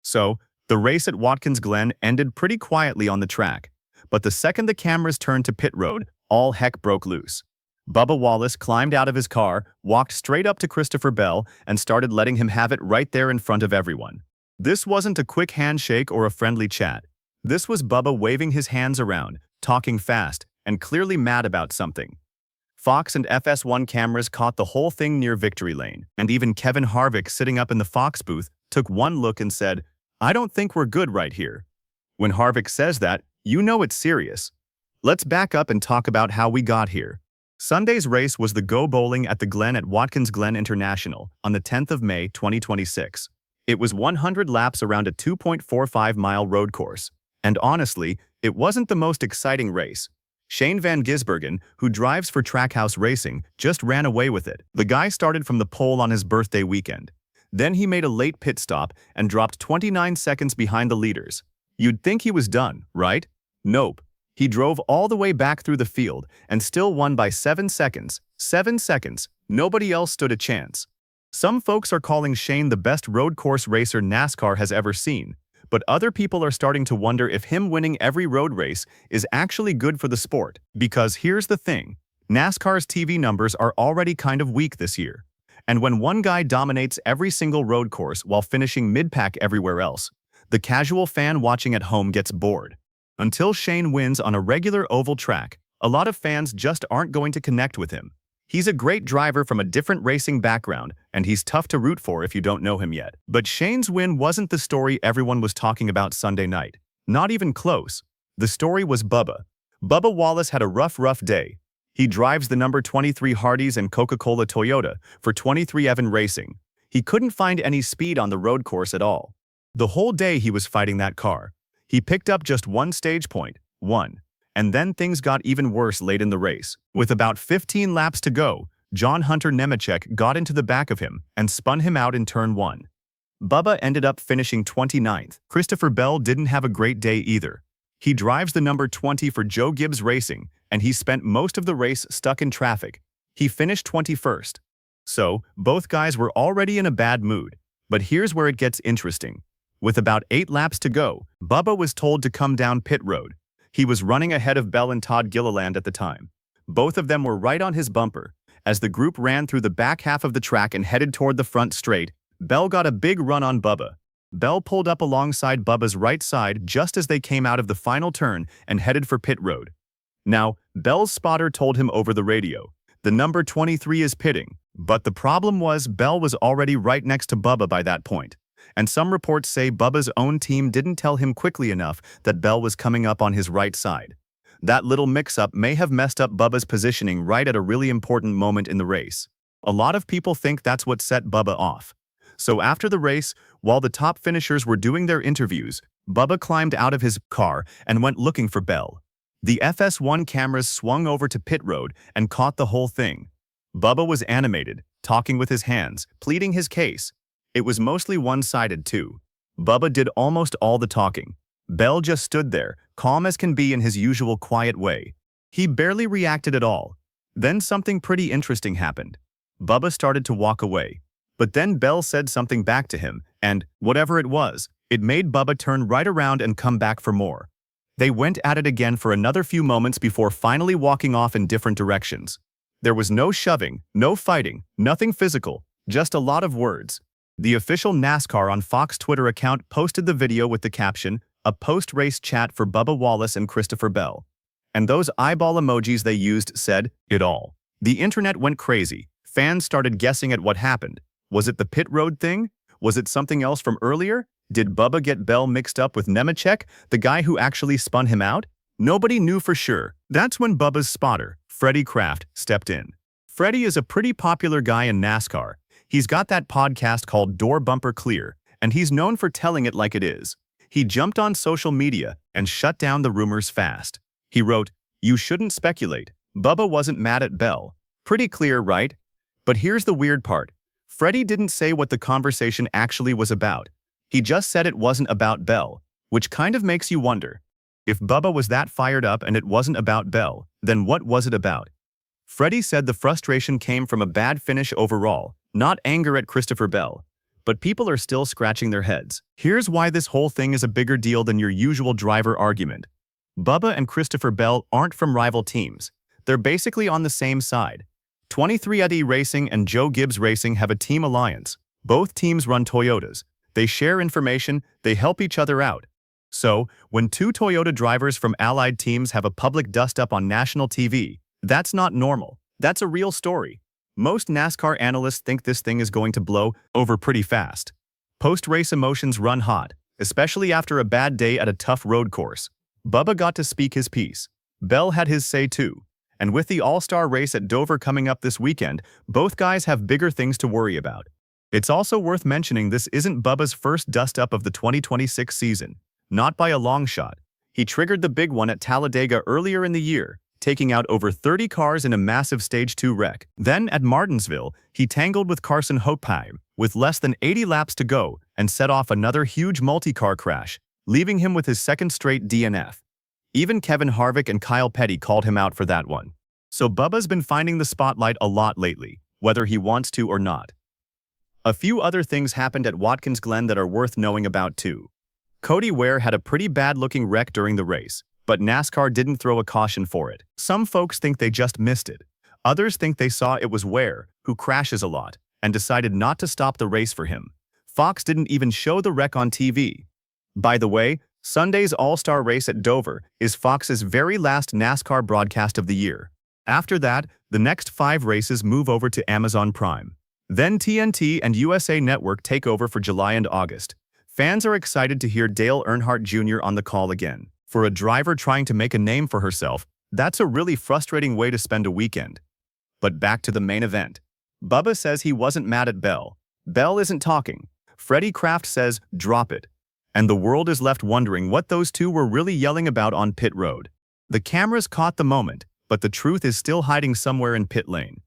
So, the race at Watkins Glen ended pretty quietly on the track. But the second the cameras turned to pit road, all heck broke loose. Bubba Wallace climbed out of his car, walked straight up to Christopher Bell, and started letting him have it right there in front of everyone. This wasn't a quick handshake or a friendly chat. This was Bubba waving his hands around, talking fast, and clearly mad about something. Fox and FS1 cameras caught the whole thing near victory lane, and even Kevin Harvick sitting up in the Fox booth took one look and said, "I don't think we're good right here." When Harvick says that, you know it's serious. Let's back up and talk about how we got here. Sunday's race was the Go Bowling at the Glen at Watkins Glen International on the 10th of May 2026. It was 100 laps around a 2.45-mile road course. And honestly, it wasn't the most exciting race. Shane Van Gisbergen, who drives for Trackhouse Racing, just ran away with it. The guy started from the pole on his birthday weekend. Then he made a late pit stop and dropped 29 seconds behind the leaders. You'd think he was done, right? Nope. He drove all the way back through the field and still won by 7 seconds. 7 seconds. Nobody else stood a chance. Some folks are calling Shane the best road course racer NASCAR has ever seen. But other people are starting to wonder if him winning every road race is actually good for the sport. Because here's the thing, NASCAR's TV numbers are already kind of weak this year. And when one guy dominates every single road course while finishing mid-pack everywhere else, the casual fan watching at home gets bored. Until Shane wins on a regular oval track, a lot of fans just aren't going to connect with him. He's a great driver from a different racing background, and he's tough to root for if you don't know him yet. But Shane's win wasn't the story everyone was talking about Sunday night. Not even close. The story was Bubba. Bubba Wallace had a rough day. He drives the number 23 Hardee's and Coca-Cola Toyota for 23 Evan Racing. He couldn't find any speed on the road course at all. The whole day he was fighting that car. He picked up just one stage point, one. And then things got even worse late in the race. With about 15 laps to go, John Hunter Nemechek got into the back of him and spun him out in turn 1. Bubba ended up finishing 29th. Christopher Bell didn't have a great day either. He drives the number 20 for Joe Gibbs Racing, and he spent most of the race stuck in traffic. He finished 21st. So, both guys were already in a bad mood. But here's where it gets interesting. With about 8 laps to go, Bubba was told to come down pit road. He was running ahead of Bell and Todd Gilliland at the time. Both of them were right on his bumper. As the group ran through the back half of the track and headed toward the front straight, Bell got a big run on Bubba. Bell pulled up alongside Bubba's right side just as they came out of the final turn and headed for pit road. Now, Bell's spotter told him over the radio, "The number 23 is pitting." But the problem was Bell was already right next to Bubba by that point. And some reports say Bubba's own team didn't tell him quickly enough that Bell was coming up on his right side. That little mix-up may have messed up Bubba's positioning right at a really important moment in the race. A lot of people think that's what set Bubba off. So after the race, while the top finishers were doing their interviews, Bubba climbed out of his car and went looking for Bell. The FS1 cameras swung over to pit road and caught the whole thing. Bubba was animated, talking with his hands, pleading his case. It was mostly one-sided too. Bubba did almost all the talking. Bell just stood there, calm as can be in his usual quiet way. He barely reacted at all. Then something pretty interesting happened. Bubba started to walk away. But then Bell said something back to him, and, whatever it was, it made Bubba turn right around and come back for more. They went at it again for another few moments before finally walking off in different directions. There was no shoving, no fighting, nothing physical, just a lot of words. The official NASCAR on Fox Twitter account posted the video with the caption, "A post-race chat for Bubba Wallace and Christopher Bell." And those eyeball emojis they used said it all. The internet went crazy. Fans started guessing at what happened. Was it the pit road thing? Was it something else from earlier? Did Bubba get Bell mixed up with Nemechek, the guy who actually spun him out? Nobody knew for sure. That's when Bubba's spotter, Freddie Kraft, stepped in. Freddie is a pretty popular guy in NASCAR. He's got that podcast called Door Bumper Clear, and he's known for telling it like it is. He jumped on social media and shut down the rumors fast. He wrote, "You shouldn't speculate. Bubba wasn't mad at Bell." Pretty clear, right? But here's the weird part. Freddie didn't say what the conversation actually was about. He just said it wasn't about Bell, which kind of makes you wonder. If Bubba was that fired up and it wasn't about Bell, then what was it about? Freddie said the frustration came from a bad finish overall, not anger at Christopher Bell. but people are still scratching their heads. Here's why this whole thing is a bigger deal than your usual driver argument. Bubba and Christopher Bell aren't from rival teams. They're basically on the same side. 23andE Racing and Joe Gibbs Racing have a team alliance. Both teams run Toyotas. They share information, they help each other out. So, when two Toyota drivers from allied teams have a public dust-up on national TV, that's not normal. That's a real story. Most NASCAR analysts think this thing is going to blow over pretty fast. Post-race emotions run hot, especially after a bad day at a tough road course. Bubba got to speak his piece. Bell had his say too. And with the All-Star race at Dover coming up this weekend, both guys have bigger things to worry about. It's also worth mentioning this isn't Bubba's first dust-up of the 2026 season. Not by a long shot. He triggered the big one at Talladega earlier in the year, taking out over 30 cars in a massive Stage 2 wreck. Then at Martinsville, he tangled with Carson Hochheim with less than 80 laps to go and set off another huge multi-car crash, leaving him with his second straight DNF. Even Kevin Harvick and Kyle Petty called him out for that one. So Bubba's been finding the spotlight a lot lately, whether he wants to or not. A few other things happened at Watkins Glen that are worth knowing about too. Cody Ware had a pretty bad-looking wreck during the race, but NASCAR didn't throw a caution for it. Some folks think they just missed it. Others think they saw it was Ware, who crashes a lot, and decided not to stop the race for him. Fox didn't even show the wreck on TV. By the way, Sunday's All-Star race at Dover is Fox's very last NASCAR broadcast of the year. After that, the next 5 races move over to Amazon Prime. Then TNT and USA Network take over for July and August. Fans are excited to hear Dale Earnhardt Jr. on the call again. For a driver trying to make a name for herself, that's a really frustrating way to spend a weekend. But back to the main event. Bubba says he wasn't mad at Bell. Bell isn't talking. Freddie Kraft says, "Drop it." And the world is left wondering what those two were really yelling about on pit road. The cameras caught the moment, but the truth is still hiding somewhere in pit lane.